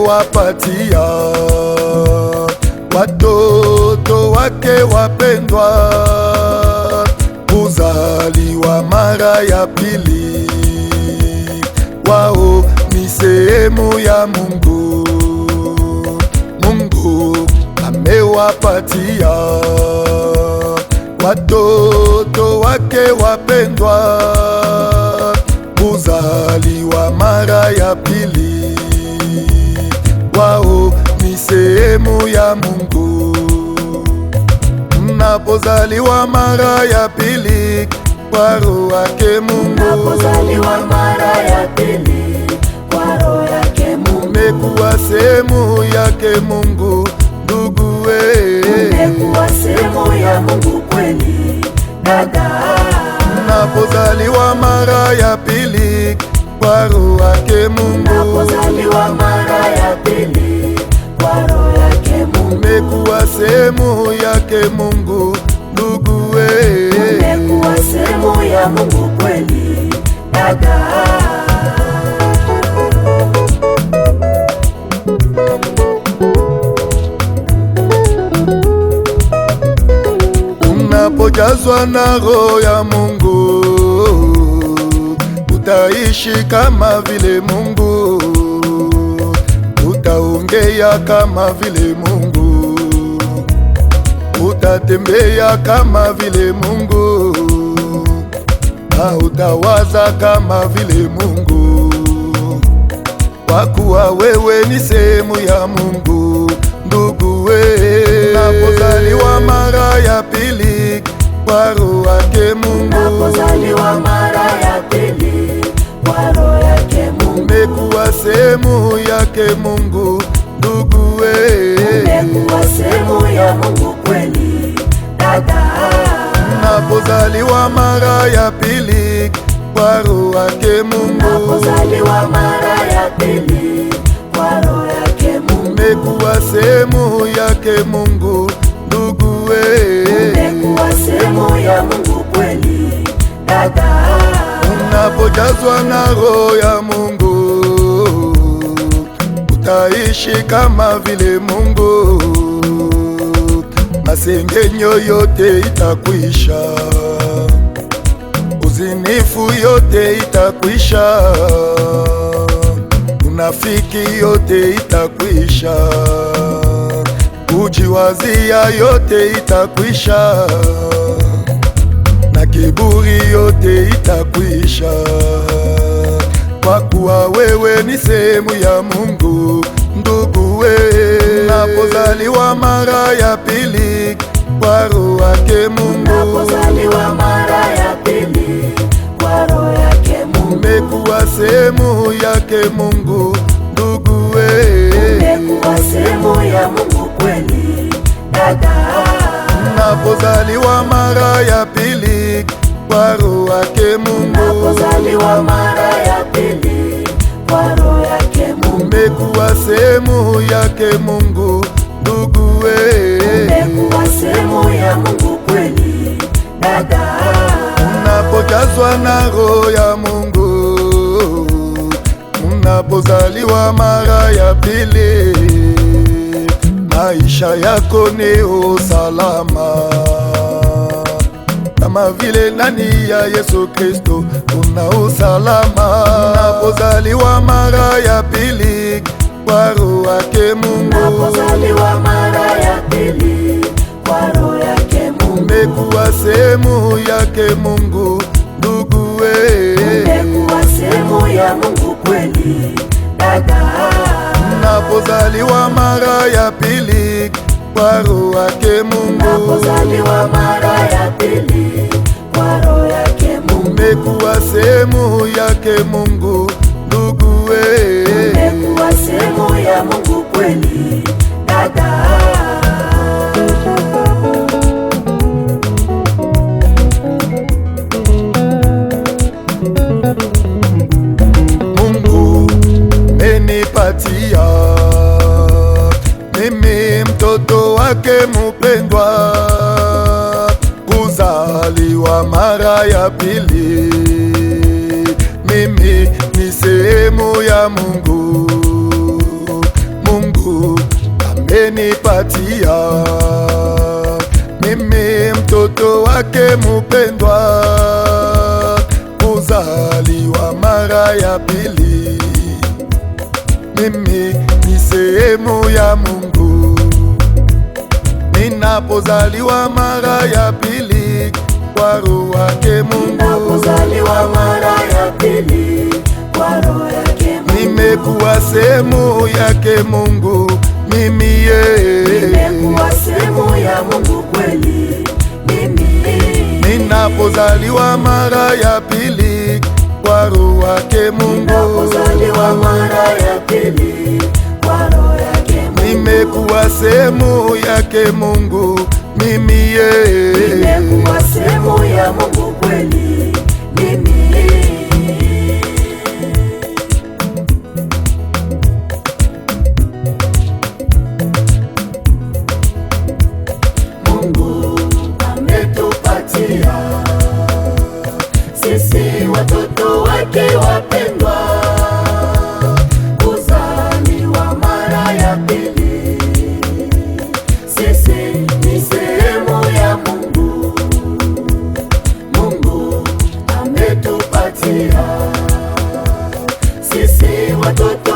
amewapatia watoto wake wapendwa kuzaliwa mara ya pili. Wao ni sehemu ya Mungu. Mungu amewapatia watoto wake wapendwa kuzaliwa mara ya pili. Wao ni sehemu ya Mungu. Mnapozaliwa mara ya pili kwa roho yake Mungu, mnapozaliwa mara ya pili kwa roho yake Mungu, mmekuwa sehemu yake Mungu. Ndugu mmekuwa sehemu ya Mungu kweli dada. Mnapozaliwa mara ya pili kwa roho yake Mungu, mnapozaliwa mara ya pili kwa roho yake Mungu, mmekuwa sehemu yake Mungu. Ndugu mmekuwa sehemu ya Mungu kweli dada. Unapojazwa na roho ya Mungu utaishi kama vile Mungu, utaongea kama vile Mungu, utatembea kama vile Mungu, na utawaza kama vile Mungu, kwa kuwa wewe ni sehemu ya Mungu. Ndugu unapozaliwa mara ya pili kwa roho yake Mungu, unapozaliwa mara ya pili kwa roho yake Mungu, mmekuwa sehemu yake Mungu. Ndugu mmekuwa sehemu ya Mungu kweli dada. Unapozaliwa mara ya pili kwa roho yake Mungu, unapozaliwa mara ya pili kwa roho yake Mungu, mmekuwa sehemu yake Mungu. Ndugu mmekuwa sehemu ya Mungu kweli dada. Unapojazwa na roho ya Mungu utaishi kama vile Mungu. Masengenyo yote itakwisha, uzinifu yote itakwisha, unafiki yote itakwisha, kujiwazia yote itakwisha, na kiburi yote itakwisha, kwa kuwa wewe ni sehemu ya Mungu. Ndugu unapozaliwa mara ya pili kwa roho yake Mungu, unapozaliwa mara ya pili kwa roho yake Mungu, mmekuwa sehemu yake Mungu. Ndugu mmekuwa sehemu ya Mungu kweli dada. Unapozaliwa mara ya pili kwa roho yake Mungu, unapozaliwa mara ya pili kwa roho yake Mungu, mmekuwa sehemu yake Mungu. Ndugu mmekuwa sehemu ya Mungu kweli dada. unapojazwa na roho ya Mungu, unapozaliwa mara ya pili, maisha yako ni usalama kama vile ndani ya Yesu Kristo una usalama. Unapozaliwa mara ya pili kwa roho yake Mungu, unapozaliwa mara ya pili kwa roho yake Mungu, mmekuwa sehemu yake Mungu. Ndugu mmekuwa sehemu ya Mungu kweli dada. unapozaliwa mara ya pili kwa roho yake Mungu, unapozaliwa mara ya pili kwa roho yake Mungu, mmekuwa sehemu yake Mungu. Ndugu mmekuwa sehemu ya Mungu kweli dada. Mungu menipatia mimi mtoto wake mupendwa kuzaliwa mara ya pili. Mimi ni sehemu ya Mungu. amenipatia mimi mtoto wake mupendwa, kuzaliwa mara ya pili. Mimi ni sehemu ya Mungu, ninapozaliwa mara ya pili kwa roho yake Mungu. Ninapozaliwa mara ya pili kwa roho yake Mungu, nimekuwa sehemu yake Mungu. Nimekuwa sehemu ya Mungu kweli mimi. Ninapozaliwa mara ya pili kwa roho yake Mungu, ninapozaliwa mara ya pili kwa roho yake Mungu, nimekuwa sehemu yake Mungu mimi. Nimekuwa sehemu ya Mungu kweli mimi. Mungu ametupatia sisi watoto wake wapendwa, kuzaliwa mara ya pili. Sisi ni sehemu ya Mungu. Mungu ametupatia sisi watoto